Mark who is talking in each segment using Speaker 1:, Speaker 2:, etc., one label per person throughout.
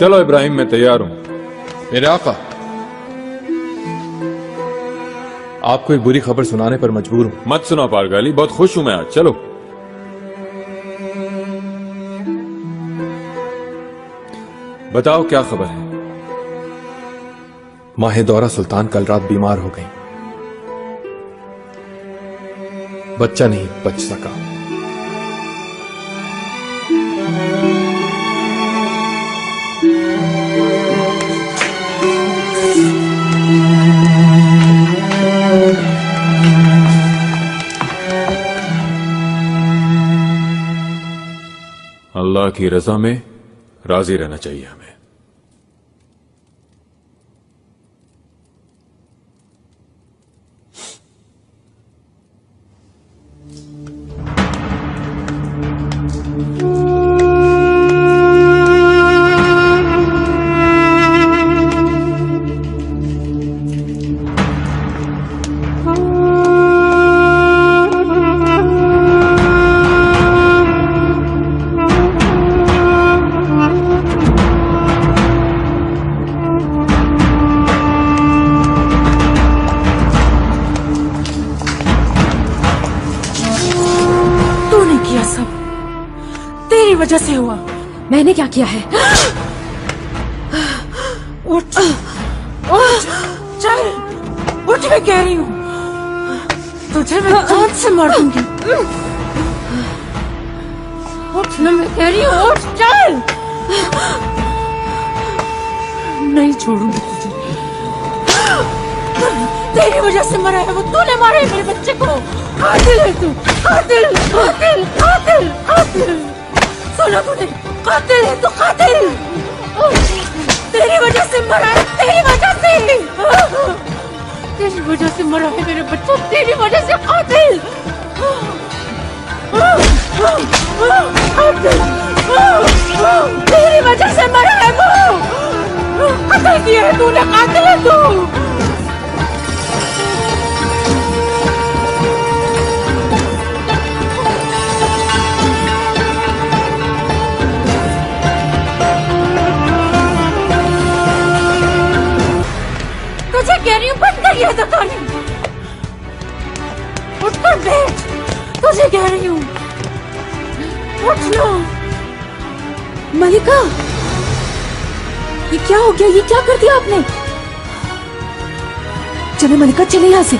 Speaker 1: चलो इब्राहिम मैं तैयार हूं।
Speaker 2: मेरे आका, आपको एक बुरी खबर सुनाने पर मजबूर हूं।
Speaker 1: मत सुना पारगाली, बहुत खुश हूं मैं आज। चलो बताओ क्या खबर है?
Speaker 2: माहे दौरा सुल्तान कल रात बीमार हो गई, बच्चा नहीं बच सका।
Speaker 1: अल्लाह की रजा में राजी रहना चाहिए हमें।
Speaker 3: वजह से हुआ। मैंने क्या किया है? उठ उठ चल उठ, मैं कह रही हूँ तुझे मैं जान से मार दूंगी। उठ ना, मैं कह रही हूँ उठ चल। नहीं छोड़ूंगी तुझे, तेरी वजह से मरा है वो, तूने मारा है मेरे बच्चे को। कातिल है तू, कातिल कातिल कातिल कातिल। सुना तूने, कातिल है तू, कातिल। तेरी वजह से मरा है, तेरी वजह से, तेरी वजह से मरा है मेरे बच्चों, तेरी वजह से कातिल। तेरी वजह से मरा है वो, कत्ल किया है तूने, कातिल है तू। तुझे कह रही हूँ बंद कर ये अदाकारी, उठकर बैठ, तुझे कह रही हूँ उठ लो।
Speaker 4: मलिका, ये क्या हो गया, ये क्या कर दिया आपने? चले मलिका, चले यहाँ से,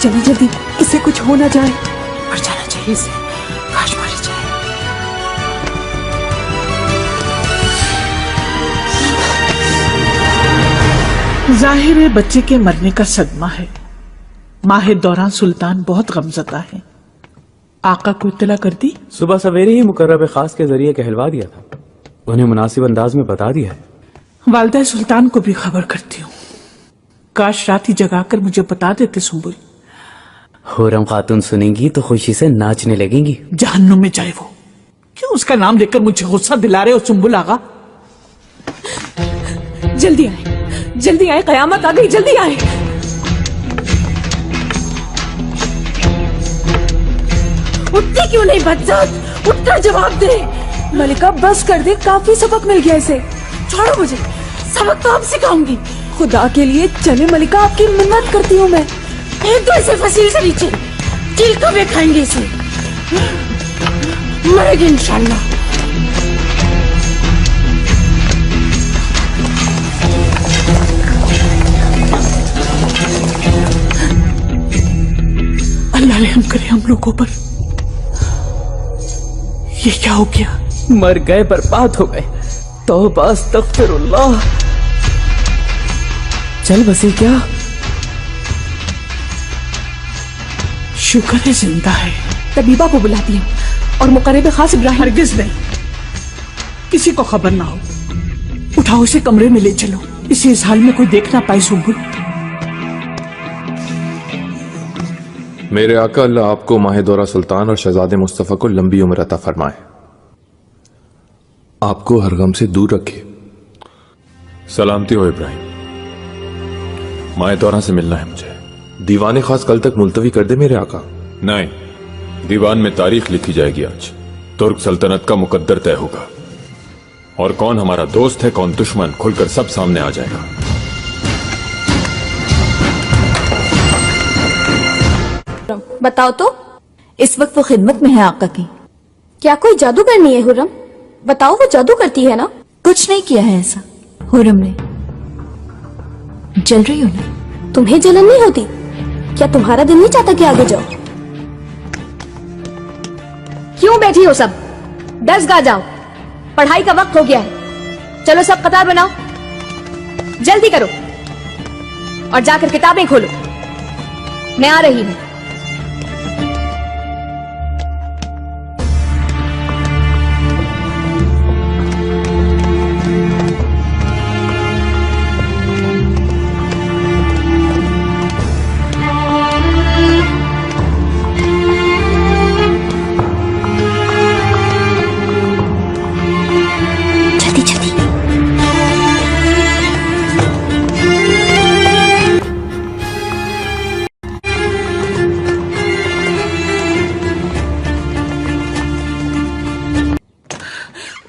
Speaker 4: चले जल्दी, इसे कुछ हो ना जाए।
Speaker 3: मर जाना चाहिए इसे, काश मर जाए।
Speaker 5: जाहिर है बच्चे के मरने का सदमा है। माहे दौरान सुल्तान बहुत गमज़दा है। आका को इत्तला कर दी?
Speaker 6: सुबह सवेरे ही मुकर्रब खास के जरिए कहलवा दिया था, उन्हें मुनासिब अंदाज में बता दिया है।
Speaker 5: वालिदा सुल्तान को भी खबर करती हूँ, काश रात ही जगाकर मुझे बता देते सुंबुल।
Speaker 6: हुरम खातून सुनेंगी तो खुशी से नाचने लगेंगी।
Speaker 5: जहन्नुम में जाए वो, क्यों उसका नाम लेकर मुझे गुस्सा दिला रहे हो सुंबुल आगा?
Speaker 4: जल्दी आए, जल्दी आए, कयामत आ गई, जल्दी आए।
Speaker 3: उठती क्यों नहीं बच्चा, उठकर जवाब दे।
Speaker 4: मलिका बस कर दे, काफी सबक मिल गया इसे।
Speaker 3: छोड़ो मुझे, सबक तो अब सिखाऊंगी।
Speaker 4: खुदा के लिए चले मलिका, आपकी मिन्नत करती हूँ मैं।
Speaker 3: एक दो इसे फसील से नीचे, चिल कब खाएंगे इसे, मरेगी इंशाल्लाह।
Speaker 5: अल्लाह रहम करे हम लोगों पर। ये क्या हो गया?
Speaker 7: मर गए, बर्बाद हो गए। तौबा अस्तगफिरुल्लाह। चल बसी क्या?
Speaker 5: शुक्र है जिंदा है।
Speaker 4: तबीबा को बुलाती हूँ और मुकर्रब खास इब्राहिम।
Speaker 5: हरगिज नहीं, किसी को खबर ना हो। उठाओ इसे कमरे में ले चलो, इसे इस हाल में कोई देख ना पाए। सुम्बुल,
Speaker 2: मेरे आका अल्लाह आपको माह दौरा सुल्तान और शहजादे मुस्तफा को लंबी उम्र अता फरमाए, आपको हर गम से दूर रखे।
Speaker 1: सलामती हो इब्राहिम, माए दौरा से मिलना है मुझे।
Speaker 2: दीवान खास कल तक मुलतवी कर दे मेरे आका।
Speaker 1: नहीं, दीवान में तारीख लिखी जाएगी आज। तुर्क सल्तनत का मुकद्दर तय होगा और कौन हमारा दोस्त है कौन दुश्मन खुलकर सब सामने आ जाएगा।
Speaker 8: बताओ तो।
Speaker 9: इस वक्त वो खिदमत में है आका की।
Speaker 8: क्या कोई जादू करनी है हुर्रम? बताओ, वो जादू करती है ना?
Speaker 9: कुछ नहीं किया है ऐसा हुर्रम ने। जल रही हो ना?
Speaker 8: तुम्हें जलन नहीं होती क्या? तुम्हारा दिल नहीं चाहता कि आगे जाओ? क्यों बैठी हो सब? दर्सगाह जाओ, पढ़ाई का वक्त हो गया है। चलो सब कतार बनाओ, जल्दी करो और जाकर किताबें खोलो। मैं आ रही हूं।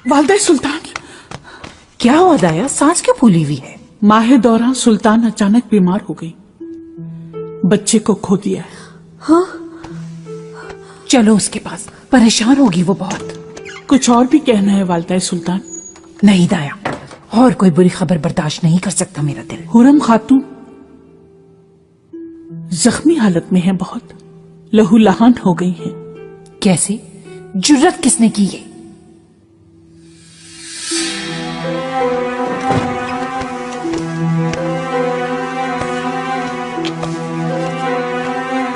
Speaker 5: वालदा सुल्तान,
Speaker 3: क्या हुआ दाया? सांस क्यों फूली हुई है?
Speaker 5: माह दौरान सुल्तान अचानक बीमार हो गई, बच्चे को खो दिया है।
Speaker 3: हाँ? चलो उसके पास, परेशान होगी वो बहुत।
Speaker 5: कुछ और भी कहना है वालदा सुल्तान?
Speaker 3: नहीं दाया, और कोई बुरी खबर बर्दाश्त नहीं कर सकता मेरा दिल।
Speaker 5: हुर्रम खातून जख्मी हालत में है, बहुत लहूलुहान हो गई है।
Speaker 3: कैसे? जुर्रत किसने की है?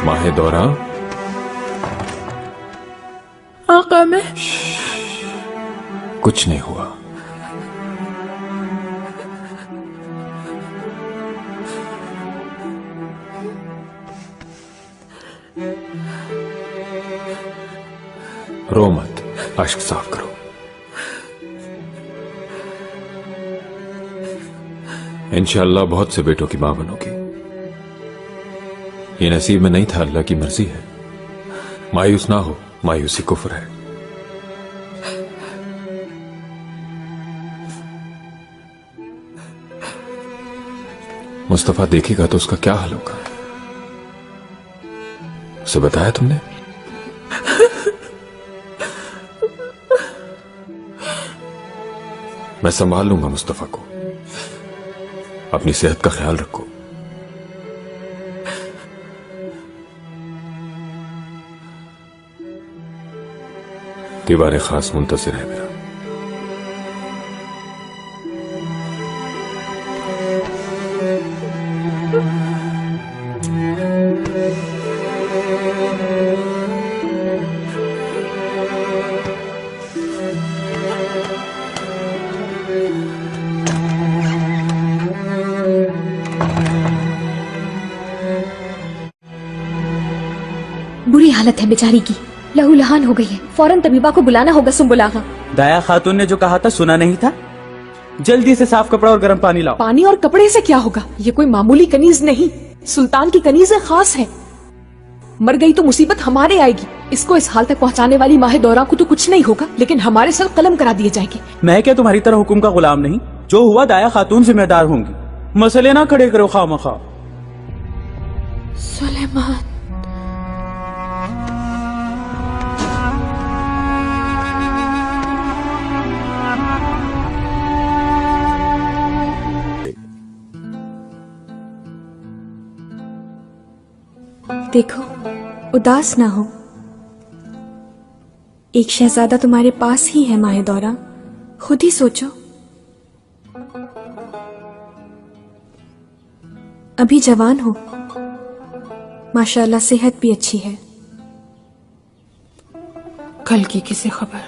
Speaker 1: माहे दौरा,
Speaker 5: आका मैं
Speaker 1: कुछ नहीं हुआ। रो मत, अश्क साफ करो। इंशाअल्लाह बहुत से बेटों की मां बनोगी। ये नसीब में नहीं था, अल्लाह की मर्जी है। मायूस ना हो, मायूसी कुफ्र है। मुस्तफा देखेगा तो उसका क्या हाल होगा? उसे बताया तुमने? मैं संभाल लूंगा मुस्तफा को। अपनी सेहत का ख्याल रखो। दीवार खास मुंतसिर है मेरा।
Speaker 8: बुरी हालत है बेचारी की, लहूलुहान हो गई है। फौरन तबीबा को बुलाना होगा सुम्बुल आगा।
Speaker 7: दाया खातून ने जो कहा था सुना नहीं था? जल्दी से साफ कपड़ा और गर्म पानी लाओ।
Speaker 4: पानी और कपड़े से क्या होगा? ये कोई मामूली कनीज नहीं, सुल्तान की कनीज खास है। मर गई तो मुसीबत हमारे आएगी। इसको इस हाल तक पहुंचाने वाली माह दौरा को तो कुछ नहीं होगा, लेकिन हमारे सर कलम करा दिए जाएंगे।
Speaker 7: मैं क्या तुम्हारी तरह हुक्म का गुलाम नहीं? जो हुआ दाया खातून जिम्मेदार होंगी। मसले ना खड़े करो खामखा।
Speaker 3: सुलेमान,
Speaker 8: देखो, उदास ना हो। एक शहजादा तुम्हारे पास ही है माहेदौरा, खुद ही सोचो। अभी जवान हो, माशाल्लाह सेहत भी अच्छी है।
Speaker 3: कल की किसी खबर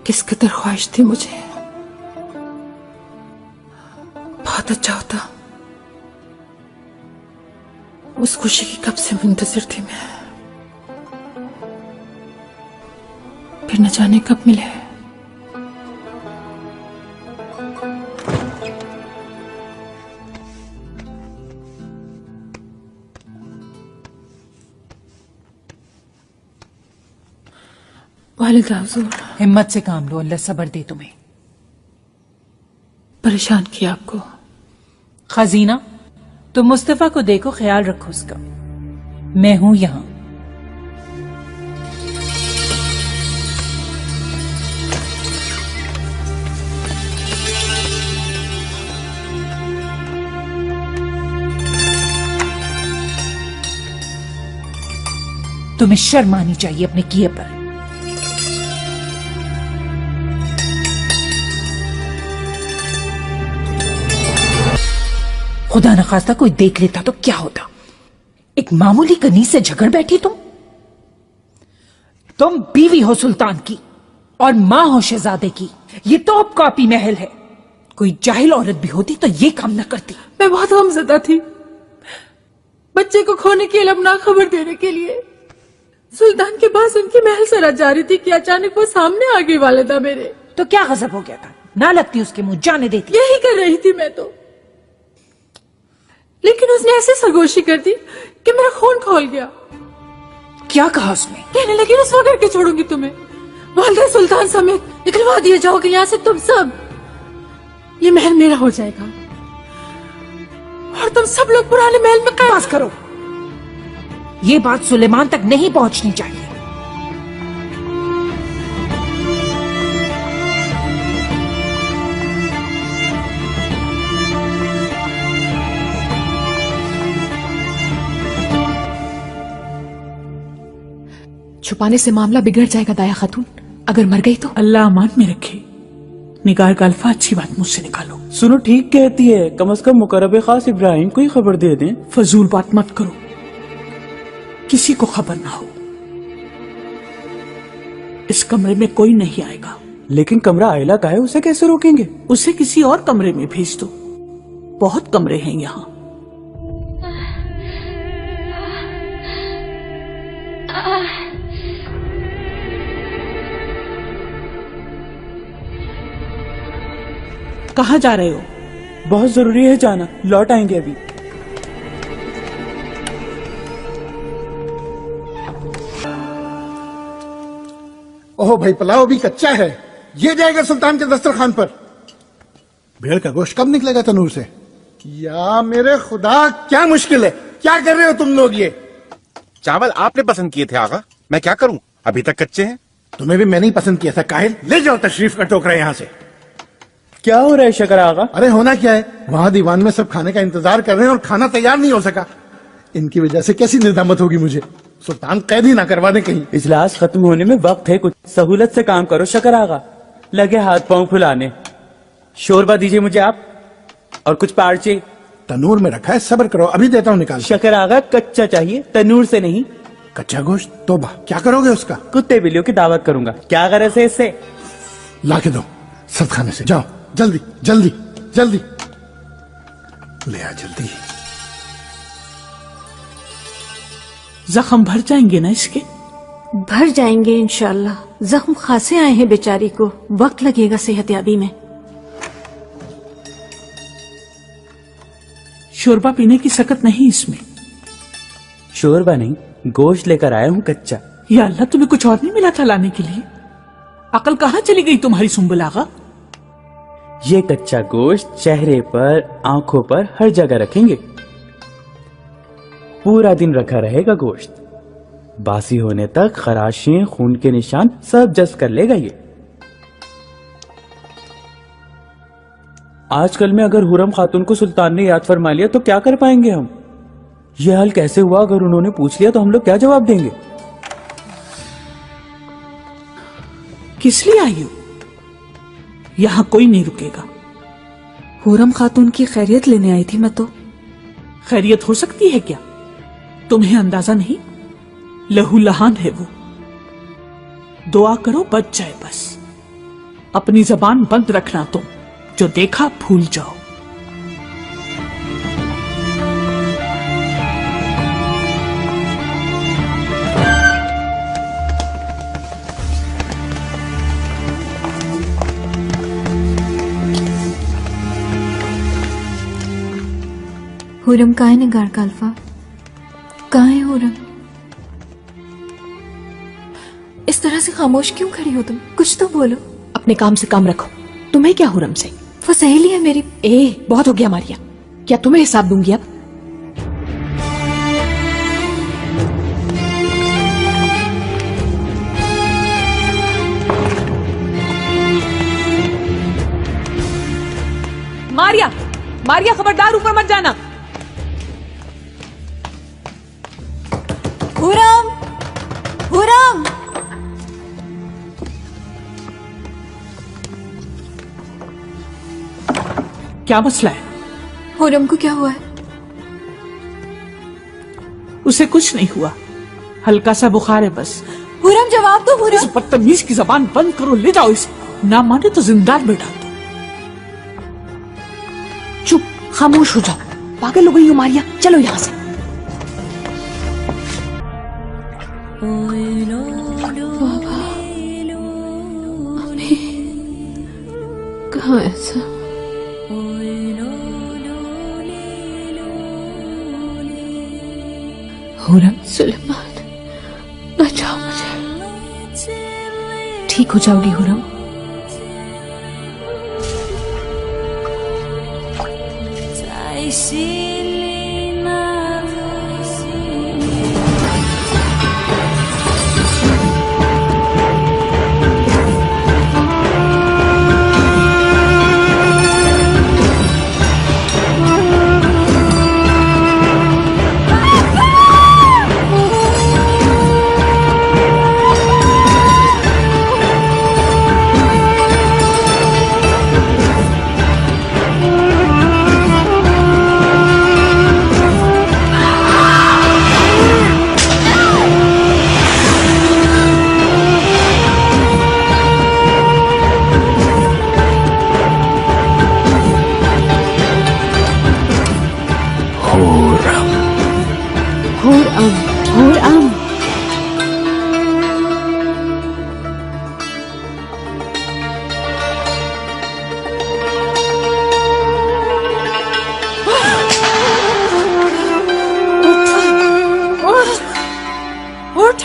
Speaker 3: किस कदर ख्वाहिश थी मुझे, बहुत अच्छा होता। उस खुशी की कब से मुंतजिर थी मैं, फिर न जाने कब मिले। वालिदा हुजूर,
Speaker 5: हिम्मत से काम लो, अल्लाह सब्र दे तुम्हें।
Speaker 3: परेशान किया आपको।
Speaker 5: खजीना, तुम मुस्तफा को देखो, ख्याल रखो उसका। मैं हूं यहां। तुम्हें शर्म आनी चाहिए अपने किए पर। खुदा न खास्ता कोई देख लेता तो क्या होता। एक मामूली कनीज से झगड़ बैठी तुम बीवी हो सुल्तान की और मां हो शहजादे की। ये तो अब कॉपी महल है। कोई जाहिल औरत भी होती तो ये काम न करती।
Speaker 3: मैं बहुत गमज़दा थी, बच्चे को खोने की अलमनाक खबर देने के लिए सुल्तान के पास उनकी महल सराज जा रही थी कि अचानक वो सामने आ गई वालिदा मेरे।
Speaker 5: तो क्या गजब हो गया था, ना लगती उसके मुंह, जाने देती।
Speaker 3: यही कर रही थी मैं तो, लेकिन उसने ऐसे सरगोशी कर दी कि मेरा खून खोल गया।
Speaker 5: क्या कहा उसने?
Speaker 3: कहने लगी रुसवा करके छोड़ूंगी तुम्हें, वालिदा सुल्तान समेत निकलवा दिए जाओगे यहाँ से तुम सब। ये महल मेरा हो जाएगा और तुम सब लोग पुराने महल में कैद।
Speaker 5: बस करो, ये बात सुलेमान तक नहीं पहुंचनी चाहिए।
Speaker 4: छुपाने से मामला बिगड़ जाएगा दाया खातून। अगर मर गई तो?
Speaker 5: अल्लाह अमान में रखे। निगार का अल्फा अच्छी बात मुझसे निकालो।
Speaker 7: सुनो, ठीक कहती है, कम से कम मुकर्रब खास इब्राहिम को ही खबर दे दें।
Speaker 5: फजूल बात मत करो, किसी को खबर ना हो। इस कमरे में कोई नहीं आएगा।
Speaker 7: लेकिन कमरा आयला का है, उसे कैसे रोकेंगे?
Speaker 5: उसे किसी और कमरे में भेज दो, बहुत कमरे हैं यहाँ। कहाँ जा रहे हो?
Speaker 7: बहुत जरूरी है जाना, लौट आएंगे अभी।
Speaker 10: ओह भाई, पुलाव भी कच्चा है, ये जाएगा सुल्तान के दस्तरखान पर। भेड़ का गोश्त कब निकलेगा तनूर से? या मेरे खुदा, क्या मुश्किल है, क्या कर रहे हो तुम लोग? ये
Speaker 11: चावल आपने पसंद किए थे आगा, मैं क्या करूं, अभी तक कच्चे हैं।
Speaker 10: तुम्हें भी मैंने ही पसंद किया था काहिल। ले जाओ तशरीफ का टोकरा यहाँ से।
Speaker 7: क्या हो रहा है शकर आगा?
Speaker 10: अरे होना क्या है, वहां दीवान में सब खाने का इंतजार कर रहे हैं और खाना तैयार नहीं हो सका। इनकी वजह से कैसी निदामत होगी मुझे। सुल्तान कैद ही ना करवा दे कहीं।
Speaker 7: इजलास खत्म होने में वक्त है, कुछ सहूलत से काम करो शकर आगा। लगे हाथ पांव फुलाने। शोरबा दीजिए मुझे आप, और कुछ पार्चे।
Speaker 10: तनूर में रखा है, सब्र करो, अभी देता हूँ निकाल।
Speaker 7: शकर आगा, कच्चा चाहिए, तनूर से नहीं।
Speaker 10: कच्चा गोश्त? तोबा, क्या करोगे उसका?
Speaker 7: कुत्ते बिल्लियों की दावत करूंगा। क्या गरज है इससे?
Speaker 10: लाके दो सदखाने से, जाओ जल्दी जल्दी जल्दी ले आ जल्दी।
Speaker 5: जख्म भर जाएंगे ना इसके?
Speaker 9: भर जाएंगे इंशाअल्लाह। जख्म खासे आए हैं बेचारी को, वक्त लगेगा सेहतयाबी में।
Speaker 5: शोरबा पीने की सकत नहीं इसमें।
Speaker 7: शोरबा नहीं, गोश्त लेकर आया हूँ कच्चा।
Speaker 5: या अल्लाह, तुम्हें कुछ और नहीं मिला था लाने के लिए? अकल कहाँ चली गई तुम्हारी सुंबुल आगा?
Speaker 7: ये कच्चा गोश्त चेहरे पर, आंखों पर, हर जगह रखेंगे। पूरा दिन रखा रहेगा गोश्त। बासी होने तक खराशें, खून के निशान सब जज़्ब कर लेगा ये। आजकल में अगर हुरम खातून को सुल्तान ने याद फरमा लिया तो क्या कर पाएंगे हम? ये हाल कैसे हुआ अगर उन्होंने पूछ लिया तो हम लोग क्या जवाब देंगे?
Speaker 5: किस लिए आई हो? यहां कोई नहीं रुकेगा।
Speaker 9: हुरम खातून की खैरियत लेने आई थी मैं तो।
Speaker 5: खैरियत हो सकती है क्या? तुम्हें अंदाजा नहीं? लहू लहान है वो। दुआ करो बच जाए बस। अपनी जबान बंद रखना तुम, जो देखा भूल जाओ।
Speaker 8: हुरम कहाँ है निगार का अल्फा? कहाँ है हुरम? इस तरह से खामोश क्यों खड़ी हो तुम? कुछ तो बोलो।
Speaker 4: अपने काम से काम रखो। तुम्हें क्या हुरम से?
Speaker 8: वो सहेली है मेरी।
Speaker 4: बहुत हो गया मारिया। क्या तुम्हें हिसाब दूंगी अब? मारिया, मारिया खबरदार ऊपर मत जाना।
Speaker 8: हुरम, हुरम।
Speaker 5: क्या मसला है?
Speaker 8: हुरम को क्या हुआ है?
Speaker 5: उसे कुछ नहीं हुआ, हल्का सा बुखार है बस।
Speaker 8: हुरम जवाब दो। हुरम,
Speaker 5: इस बदतमीज की जबान बंद करो, ले जाओ इसे। ना माने तो जिंदान में डाल दो।
Speaker 4: चुप, खामोश हो जाओ। पागल हो गई हो मारिया, चलो यहां से।
Speaker 9: कहाँ है सब?
Speaker 4: हुरम,
Speaker 9: सुलेमान, बचाओ मुझे।
Speaker 4: ठीक हो जाओगी हुरम।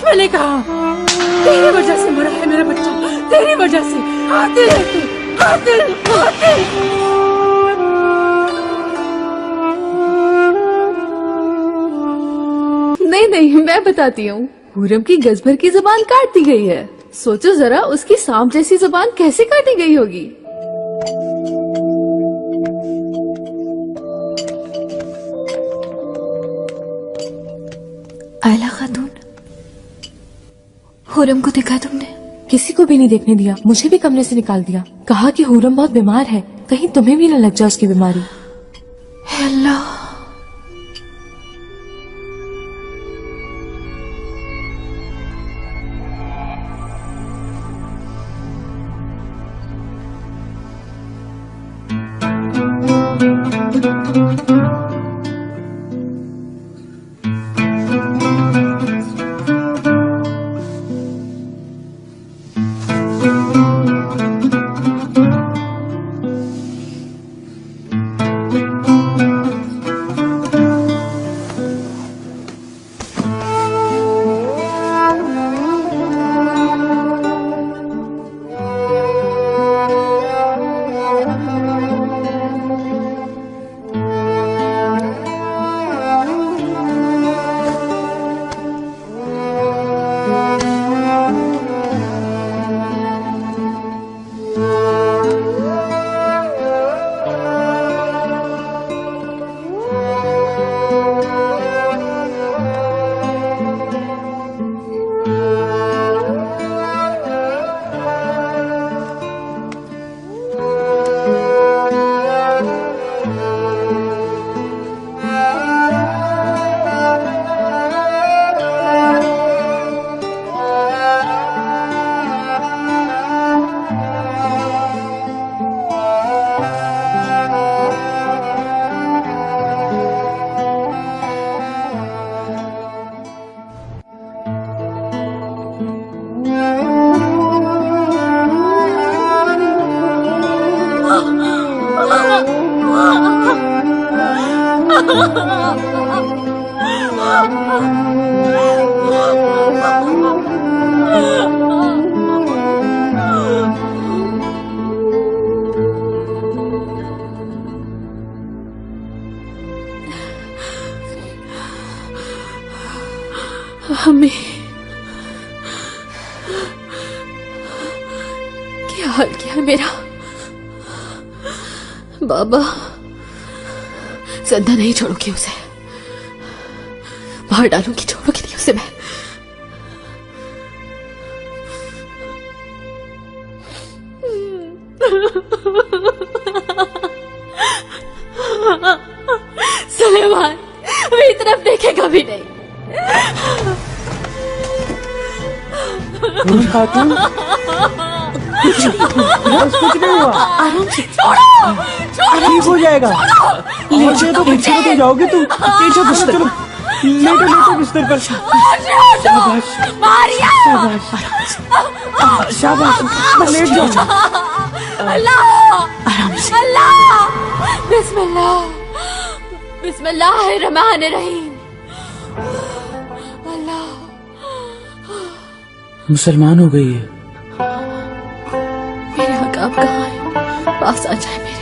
Speaker 3: मैंने कहा तेरी वजह से मरा है मेरा बच्चा, तेरी वजह से। कातिल है तू, कातिल, कातिल।
Speaker 9: नहीं नहीं, मैं बताती हूँ। हुरम की गजभर की जबान काट दी गई है। सोचो जरा, उसकी सांप जैसी जबान कैसे काटी गई होगी।
Speaker 8: आयला खातून, हुरम को देखा तुमने? किसी को भी नहीं देखने दिया, मुझे भी कमरे से निकाल दिया। कहा कि हुरम बहुत बीमार है, कहीं तुम्हें भी न लग जाए उसकी बीमारी। हे अल्लाह।
Speaker 9: हमें क्या हाल किया है मेरा। बाबा, जिंदा नहीं छोड़ूंगी उसे, बाहर डालूंगी, छोड़ूंगी नहीं उसे मैं। सुलेमान मेरी तरफ देखेगा भी नहीं।
Speaker 7: खातून, कुछ नहीं हुआ।
Speaker 9: आराम से, छोड़ो, छोड़ो,
Speaker 7: ठीक हो जाएगा। पीछे तो जाओगे तुम। पीछे बिस्तर, चलो लेटो बिस्तर पर। शाबाश,
Speaker 9: मारिया,
Speaker 7: शाबाश, बस लेट जाओ।
Speaker 9: अल्लाह, आराम से, अल्लाह, बिस्मिल्लाह, बिस्मिल्लाहिर्रहमानिर्रहीम। अल्लाह,
Speaker 7: मुसलमान हो गई है।
Speaker 9: मेरे हक आप कहाँ हैं? पास आ जाए मेरे।